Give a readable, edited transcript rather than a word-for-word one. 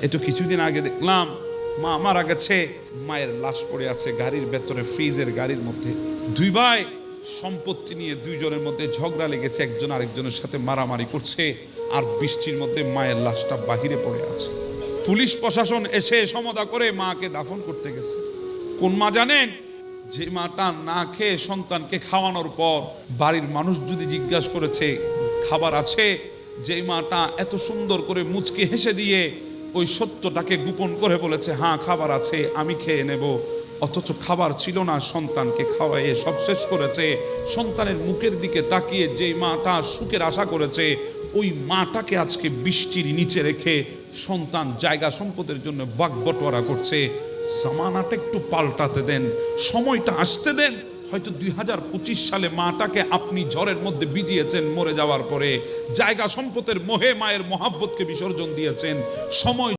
একটু কিছুদিন আগে দেখলাম মা মারা গেছে, মায়ের লাশ পড়ে আছে গাড়ির ভেতরে, ফ্রিজের গাড়ির মধ্যে। দুই ভাই সম্পত্তি নিয়ে দুইজনের মধ্যে ঝগড়া লেগেছে, একজন আরেকজনের সাথে মারামারি করছে, আর বৃষ্টির মধ্যে মায়ের লাশটা বাহিরে পড়ে আছে। পুলিশ প্রশাসন এসে সমদা করে মাকে দাফন করতে গেছে। কোন মা জানেন? যে মাটা না খেয়ে সন্তানকে খাওয়ানোর পর বাড়ির মানুষ যদি জিজ্ঞাসা করেছে খাবার আছে, যে মাটা এত সুন্দর করে মুচকে হেসে দিয়ে ওই সত্যটাকে গোপন করে বলেছে হ্যাঁ খাবার আছে, আমি খেয়ে নেব, অথচ খাবার ছিল না, সন্তানকে খাওয়াইয়ে সব শেষ করেছে। সন্তানের মুখের দিকে তাকিয়ে যে মাটা সুখের আশা করেছে, ওই মাটাকে আজকে বৃষ্টির নিচে রেখে সন্তান জায়গা সম্পদের জন্য বাগবটোয়ারা করছে। জামানাটা একটু পাল্টাতে দেন, সময়টা আসতে দেন। হয়তো 2025 সালে মাটাকে আপনি ঝড়ের মধ্যে ভিজিয়েছেন, মরে যাওয়ার পরে জায়গা সম্পদের মোহে মায়ের মহাব্বতকে বিসর্জন দিয়েছেন। সময়